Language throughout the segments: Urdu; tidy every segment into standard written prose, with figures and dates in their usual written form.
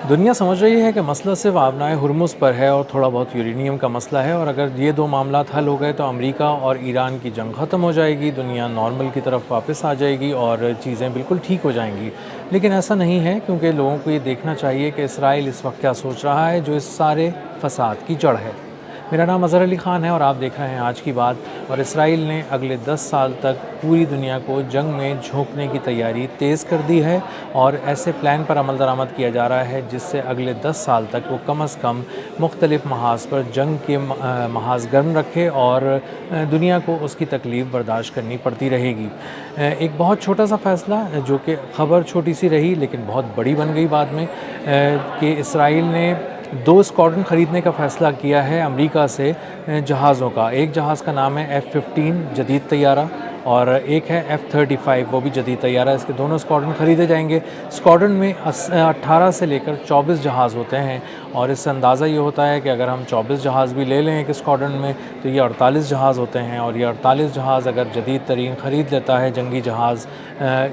دنیا سمجھ رہی ہے کہ مسئلہ صرف آبنائے ہرمز پر ہے اور تھوڑا بہت یورینیم کا مسئلہ ہے، اور اگر یہ دو معاملات حل ہو گئے تو امریکہ اور ایران کی جنگ ختم ہو جائے گی، دنیا نارمل کی طرف واپس آ جائے گی اور چیزیں بالکل ٹھیک ہو جائیں گی۔ لیکن ایسا نہیں ہے، کیونکہ لوگوں کو یہ دیکھنا چاہیے کہ اسرائیل اس وقت کیا سوچ رہا ہے، جو اس سارے فساد کی جڑ ہے۔ میرا نام اظہر علی خان ہے اور آپ دیکھ رہے ہیں آج کی بات۔ اور اسرائیل نے اگلے 10 سال تک پوری دنیا کو جنگ میں جھونکنے کی تیاری تیز کر دی ہے، اور ایسے پلان پر عمل درآمد کیا جا رہا ہے جس سے اگلے 10 سال تک وہ کم از کم مختلف محاذ پر جنگ کے محاذ گرم رکھے اور دنیا کو اس کی تکلیف برداشت کرنی پڑتی رہے گی۔ ایک بہت چھوٹا سا فیصلہ، جو کہ خبر چھوٹی سی رہی لیکن بہت بڑی بن گئی بعد میں، کہ اسرائیل نے 2 اسکواڈرن خریدنے کا فیصلہ کیا ہے امریکہ سے جہازوں کا۔ ایک جہاز کا نام ہے F-15 جدید طیارہ، اور ایک ہے F-35 وہ بھی جدید طیارہ۔ اس کے دونوں اسکواڈرن خریدے جائیں گے۔ اسکواڈرن میں 18 سے لے کر 24 جہاز ہوتے ہیں، اور اس سے اندازہ یہ ہوتا ہے کہ اگر ہم 24 جہاز بھی لے لیں ایک اسکواڈرن میں تو یہ 48 جہاز ہوتے ہیں، اور یہ 48 جہاز اگر جدید ترین خرید لیتا ہے جنگی جہاز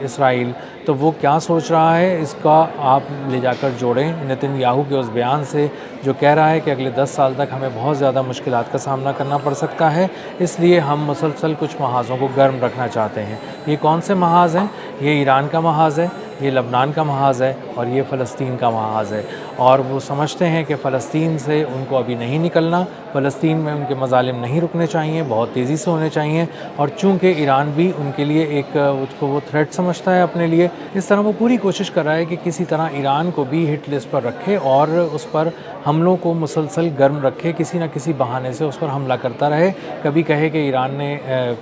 اسرائیل، تو وہ کیا سوچ رہا ہے اس کا آپ لے جا کر جوڑیں نتن یاہو کے اس بیان سے، جو کہہ رہا ہے کہ اگلے 10 سال تک ہمیں بہت زیادہ مشکلات کا سامنا کرنا پڑ سکتا ہے، اس لیے ہم مسلسل کچھ محاذوں کو گرم رکھنا چاہتے ہیں۔ یہ کون سے محاذ ہیں؟ یہ ایران کا محاذ ہے، یہ لبنان کا محاذ ہے، اور یہ فلسطین کا محاذ ہے۔ اور وہ سمجھتے ہیں کہ فلسطین سے ان کو ابھی نہیں نکلنا، فلسطین میں ان کے مظالم نہیں رکنے چاہیے، بہت تیزی سے ہونے چاہیے، اور چونکہ ایران بھی ان کے لیے ایک اس کو وہ تھریٹ سمجھتا ہے اپنے لیے، اس طرح وہ پوری کوشش کر رہا ہے کہ کسی طرح ایران کو بھی ہٹ لسٹ پر رکھے اور اس پر حملوں کو مسلسل گرم رکھے، کسی نہ کسی بہانے سے اس پر حملہ کرتا رہے۔ کبھی کہے کہ ایران نے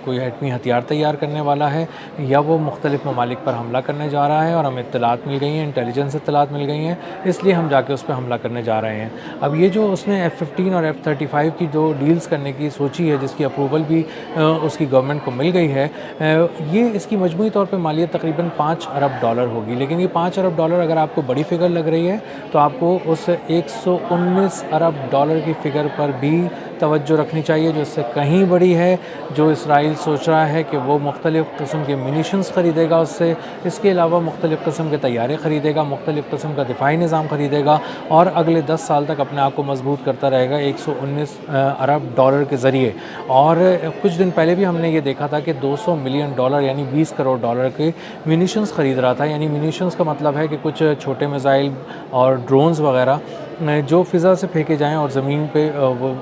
کوئی ایٹمی ہتھیار تیار کرنے والا ہے، یا وہ مختلف ممالک پر حملہ کرنے جا رہا ہے اور ہمیں اطلاعات مل گئی ہیں، انٹیلیجنس اطلاعات مل گئی ہیں، اس لیے ہم جا کے اس پہ حملہ کرنے جا رہے ہیں۔ اب یہ جو اس نے F-15 اور F-35 کی جو ڈیلز کرنے کی سوچی ہے، جس کی اپروول بھی اس کی گورنمنٹ کو مل گئی ہے، یہ اس کی مجموعی طور پہ مالیت تقریباً $5 ارب ہوگی۔ لیکن یہ $5 ارب اگر آپ کو بڑی فگر لگ رہی ہے تو آپ کو اس $119 ارب کی فگر پر بھی توجہ رکھنی چاہیے، جو اس سے کہیں بڑی ہے، جو اسرائیل سوچ رہا ہے کہ وہ مختلف قسم کے منیشنز خریدے گا اس سے، اس کے علاوہ مختلف قسم کے طیارے خریدے گا، مختلف قسم کا دفاعی نظام خریدے گا، اور اگلے 10 سال تک اپنے آپ کو مضبوط کرتا رہے گا $119 ارب کے ذریعے۔ اور کچھ دن پہلے بھی ہم نے یہ دیکھا تھا کہ $200 ملین یعنی $20 کروڑ کے منیشنز خرید رہا تھا۔ یعنی منیشنز کا مطلب ہے کہ کچھ چھوٹے میزائل اور ڈرونز وغیرہ جو فضا سے پھینکے جائیں اور زمین پہ وہ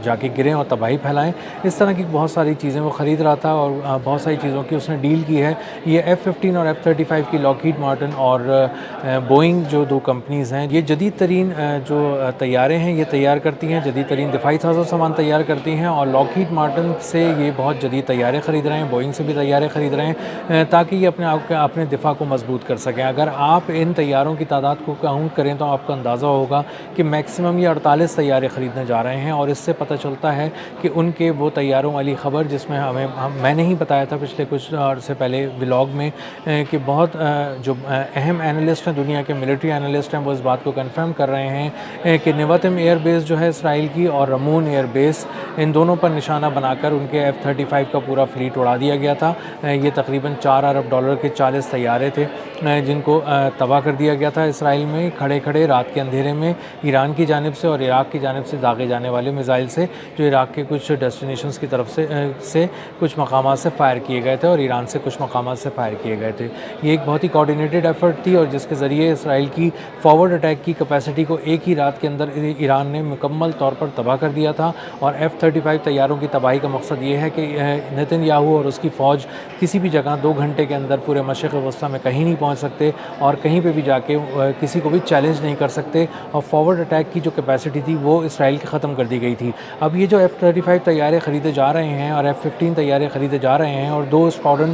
جا کے گریں اور تباہی پھیلائیں، اس طرح کی بہت ساری چیزیں وہ خرید رہا تھا، اور بہت ساری چیزوں کی اس نے ڈیل کی ہے۔ یہ F-15 اور F-35 کی لاکہیڈ مارٹن اور بوئنگ جو 2 کمپنیز ہیں، یہ جدید ترین جو طیارے ہیں یہ تیار کرتی ہیں، جدید ترین دفاعی ساز و سامان تیار کرتی ہیں، اور لاکہیڈ مارٹن سے یہ بہت جدید طیارے خرید رہے ہیں، بوئنگ سے بھی طیارے خرید رہے ہیں، تاکہ یہ اپنے دفاع کو مضبوط کر سکیں۔ اگر آپ ان طیاروں کی تعداد کو کاؤنٹ کریں تو آپ کو اندازہ ہوگا کہ میکسیمم یہ 48 طیارے خریدنے جا رہے ہیں، اور اس سے پتہ چلتا ہے کہ ان کے وہ طیاروں والی خبر، جس میں میں نے ہی بتایا تھا پچھلے کچھ عرصے پہلے ولاگ میں، کہ بہت جو اہم اینالسٹ ہیں، دنیا کے ملٹری اینالسٹ ہیں، وہ اس بات کو کنفرم کر رہے ہیں کہ نیواتم ایئر بیس جو ہے اسرائیل کی، اور رمون ایئر بیس، ان دونوں پر نشانہ بنا کر ان کے F-35 کا پورا فلیٹ اڑا دیا گیا تھا۔ یہ تقریباً $4 ارب کے 40 طیارے تھے جن کو تباہ کر دیا گیا تھا اسرائیل میں کھڑے کھڑے رات کے اندھیرے میں، ایران کی جانب سے اور عراق کی جانب سے داغے جانے والے میزائل سے، جو عراق کے کچھ ڈیسٹینیشنز کی طرف سے کچھ مقامات سے فائر کیے گئے تھے، اور ایران سے کچھ مقامات سے فائر کیے گئے تھے۔ یہ ایک بہت ہی کوآرڈینیٹڈ ایفرٹ تھی، اور جس کے ذریعے اسرائیل کی فارورڈ اٹیک کی کیپیسٹی کو ایک ہی رات کے اندر ایران نے مکمل طور پر تباہ کر دیا تھا۔ اور F-35 طیاروں کی تباہی کا مقصد یہ ہے کہ نتن یاہو اور اس کی فوج کسی بھی جگہ 2 گھنٹے کے اندر پورے مشرق وسطیٰ میں کہیں نہیں پہنچ سکتے، اور کہیں پہ بھی جا کے کسی کو بھی چیلنج نہیں کر سکتے، اور فارورڈ اٹیک کی جو کیپیسٹی تھی وہ اسرائیل کی ختم کر دی گئی تھی۔ اب یہ جو F-35 طیارے خریدے جا رہے ہیں اور F-15 طیارے خریدے جا رہے ہیں، اور 2 اسکواڈرن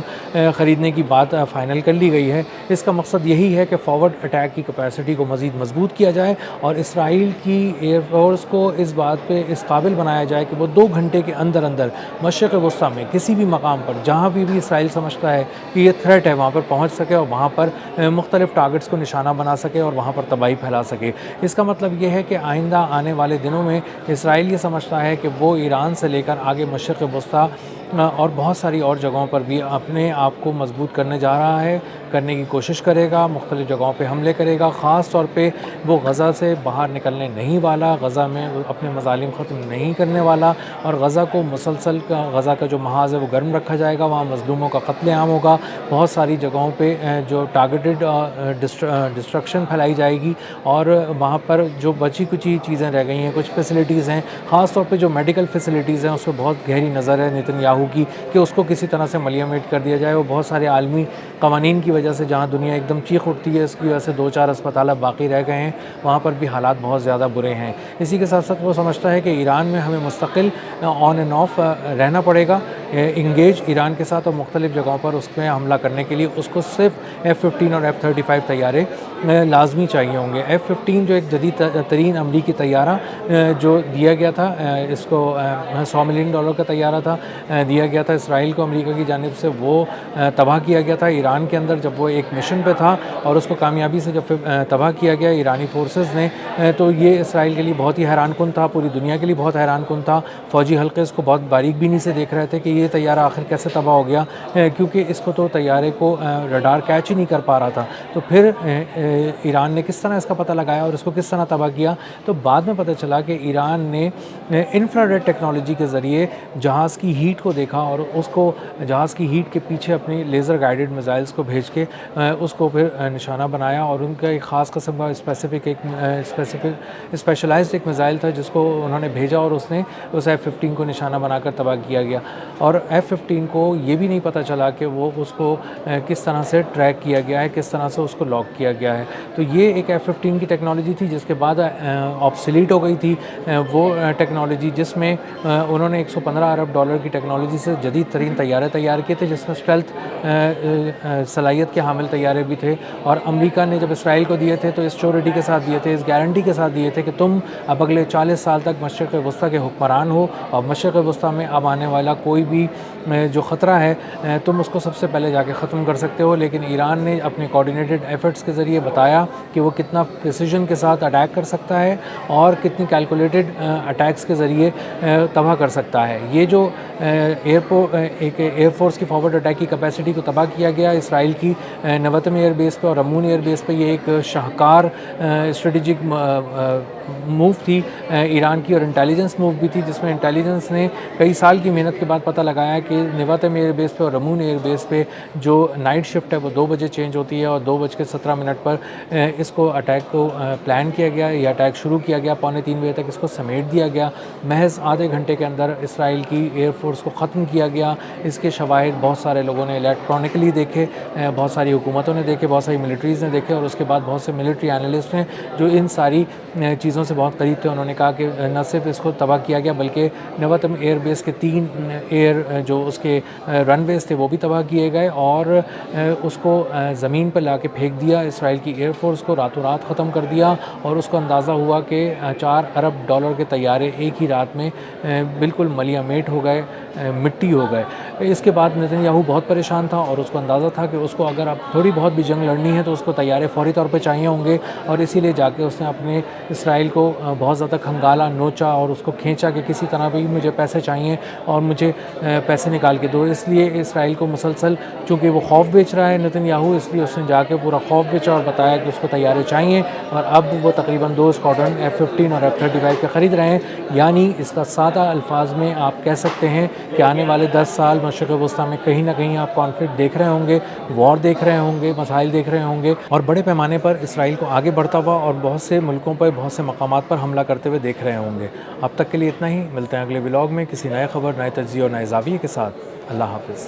خریدنے کی بات فائنل کر لی گئی ہے، اس کا مقصد یہی ہے کہ فارورڈ اٹیک کی کیپیسٹی کو مزید مضبوط کیا جائے، اور اسرائیل کی ایئر فورس کو اس بات پہ اس قابل بنایا جائے کہ وہ 2 گھنٹے کے اندر مشرق وسطیٰ میں کسی بھی مقام پر جہاں بھی اسرائیل سمجھتا ہے کہ یہ تھریٹ ہے وہاں پر پہنچ سکے، اور وہاں پر مختلف ٹارگٹس کو نشانہ بنا سکے اور وہاں پر تباہی پھیلا سکے۔ اس کا مطلب یہ ہے کہ آئندہ آنے والے دنوں میں اسرائیل یہ سمجھتا ہے کہ وہ ایران سے لے کر آگے مشرق وسطیٰ اور بہت ساری اور جگہوں پر بھی اپنے آپ کو مضبوط کرنے جا رہا ہے، کرنے کی کوشش کرے گا، مختلف جگہوں پہ حملے کرے گا. خاص طور پہ وہ غزہ سے باہر نکلنے نہیں والا، غزہ میں اپنے مظالم ختم نہیں کرنے والا، اور غزہ کو مسلسل غزہ کا جو محاذ ہے وہ گرم رکھا جائے گا. وہاں مظلوموں کا قتل عام ہوگا. بہت ساری جگہوں پہ جو ٹارگیٹڈ ڈسٹرکشن پھیلائی جائے گی، اور وہاں پر جو بچی کچی چیزیں رہ گئی ہیں، کچھ فیسلٹیز ہیں، خاص طور پہ جو میڈیکل فیسلٹیز ہیں، اس پہ بہت گہری نظر ہے نیتن یاہو کی کہ اس کو کسی طرح سے ملیمیٹ کر دیا جائے. وہ بہت سارے عالمی قوانین کی وجہ سے جہاں دنیا ایک دم چیخ اٹھتی ہے، اس کی وجہ سے 2-4 اسپتال باقی رہ گئے ہیں، وہاں پر بھی حالات بہت زیادہ برے ہیں. اسی کے ساتھ ساتھ وہ سمجھتا ہے کہ ایران میں ہمیں مستقل آن اینڈ آف رہنا پڑے گا، انگیج ایران کے ساتھ، اور مختلف جگہوں پر اس میں حملہ کرنے کے لیے اس کو صرف F-15 اور F-35 طیارے لازمی چاہیے ہوں گے. F-15 جو ایک جدید ترین امریکی طیارہ جو دیا گیا تھا، اس کو $100 ملین کا طیارہ تھا، دیا گیا تھا اسرائیل کو امریکہ کی جانب سے. وہ تباہ کیا گیا تھا ایران کے اندر جب وہ ایک مشن پہ تھا، اور اس کو کامیابی سے جب تباہ کیا گیا ایرانی فورسز نے، تو یہ اسرائیل کے لیے بہت ہی حیران کن تھا، پوری دنیا کے لیے بہت حیران کن تھا. فوجی حلقے اس کو بہت باریک بینی سے دیکھ رہے تھے کہ یہ طیارہ آخر کیسے تباہ ہو گیا، کیونکہ اس کو تو طیارے کو رڈار کیچ ہی نہیں کر پا رہا تھا. تو پھر ایران نے کس طرح اس کا پتہ لگایا اور اس کو کس طرح تباہ کیا؟ تو بعد میں پتہ چلا کہ ایران نے انفراریڈ ٹیکنالوجی کے ذریعے جہاز کی ہیٹ کو دیکھا، اور اس کو جہاز کی ہیٹ کے پیچھے اپنی لیزر گائیڈڈ میزائلز کو بھیج کے اس کو پھر نشانہ بنایا. اور ان کا ایک خاص قسم کا اسپیشلائزڈ ایک میزائل تھا جس کو انہوں نے بھیجا، اور اس نے اس F-15 کو نشانہ بنا کر تباہ کیا گیا. اور F-15 کو یہ بھی نہیں پتہ چلا کہ وہ اس کو کس طرح سے ٹریک کیا گیا ہے، کس طرح سے اس کو لاک کیا گیا ہے. تو یہ ایک F-15 کی ٹیکنالوجی تھی جس کے بعد آبسلیٹ ہو گئی تھی وہ ٹیکنالوجی، جس میں انہوں نے $115 ارب کی ٹیکنالوجی سے جدید ترین طیارے تیار کیے تھے، جس میں اسٹیلتھ صلاحیت کے حامل طیارے بھی تھے. اور امریکہ نے جب اسرائیل کو دیے تھے تو اس شیورٹی کے ساتھ دیے تھے، اس گارنٹی کے ساتھ دیے تھے کہ تم اب اگلے 40 سال تک مشرق وسطیٰ کے حکمران ہو، اور مشرق وسطیٰ میں اب آنے والا کوئی بھی جو خطرہ ہے تم اس کو سب سے پہلے جا کے ختم کر سکتے ہو. لیکن ایران نے اپنے کوآرڈینیٹڈ ایفرٹس کے ذریعے بتایا کہ وہ کتنا پریسیژن کے ساتھ اٹیک کر سکتا ہے، اور کتنی کیلکولیٹڈ اٹیکس کے ذریعے تباہ کر سکتا ہے. یہ جو ایک ایئر فورس کی فارورڈ اٹیک کی کیپیسٹی کو تباہ کیا گیا اسرائیل کی نوتم ایئر بیس پہ اور رمون ایئر بیس پہ، یہ ایک شاہکار اسٹریٹجک موو تھی ایران کی، اور انٹیلیجنس موو بھی تھی، جس میں انٹیلیجنس نے کئی سال کی محنت کے بعد پتہ لگایا کہ نوتم ایئر بیس پہ اور رمون ایئر بیس پہ جو نائٹ شفٹ ہے وہ 2 بجے چینج ہوتی ہے، اور 2:17 پر اس کو اٹیک کو پلان کیا گیا. یہ اٹیک شروع کیا گیا، 2:45 بجے تک اس کو سمیٹ دیا گیا. محض آدھے گھنٹے کے اندر اسرائیل کی ایئر فورس کو ختم کیا گیا. اس کے شواہد بہت سارے لوگوں نے الیکٹرانکلی دیکھے، بہت ساری حکومتوں نے دیکھے، بہت ساری ملٹریز نے دیکھے، اور اس کے بعد بہت سے ملٹری اینالسٹ ہیں جو ان ساری چیزوں سے بہت قریب تھے. انہوں نے کہا کہ نہ صرف اس کو تباہ کیا گیا بلکہ نوتم ایئر بیس کے 3 ایئر جو اس کے رن ویز تھے وہ بھی تباہ کیے گئے، اور اس کو زمین پر لا کے پھینک دیا. اسرائیل کی ایئر فورس کو راتوں رات ختم کر دیا، اور اس کو اندازہ ہوا کہ $4 ارب کے طیارے ایک ہی رات میں بالکل ملیہ میٹ ہو گئے، مٹی ہو گئے. اس کے بعد نیتن یاہو بہت پریشان تھا، اور اس کو اندازہ تھا کہ اس کو اگر اب تھوڑی بہت بھی جنگ لڑنی ہے تو اس کو طیارے فوری طور پہ چاہیے ہوں گے. اور اسی لیے جا کے اس نے اپنے اسرائیل کو بہت زیادہ کھنگالا، نوچا، اور اس کو کھینچا کہ کسی طرح بھی مجھے پیسے چاہیے اور مجھے پیسے نکال کے دو. اس لیے اسرائیل کو مسلسل، چونکہ وہ خوف بیچ رہا ہے نیتن یاہو، اس لیے اس نے جا کے پورا خوف بیچا اور بتایا کہ اس کو طیارے چاہیے. اور اب وہ تقریباً 2 اسکواڈرن F-15 اور F-35 کے خرید رہے ہیں. یعنی اس کا سادہ الفاظ میں آپ کہہ سکتے ہیں کہ آنے والے 10 سال مشرق وسطیٰ میں کہیں نہ کہیں آپ کانفلکٹ دیکھ رہے ہوں گے، وار دیکھ رہے ہوں گے، مسائل دیکھ رہے ہوں گے، اور بڑے پیمانے پر اسرائیل کو آگے بڑھتا ہوا اور بہت سے ملکوں پر، بہت سے مقامات پر حملہ کرتے ہوئے دیکھ رہے ہوں گے. اب تک کے لیے اتنا ہی. ملتے ہیں اگلے ولاگ میں کسی نئے خبر، نئے تجزیے اور نئے زاویے کے ساتھ. اللہ حافظ.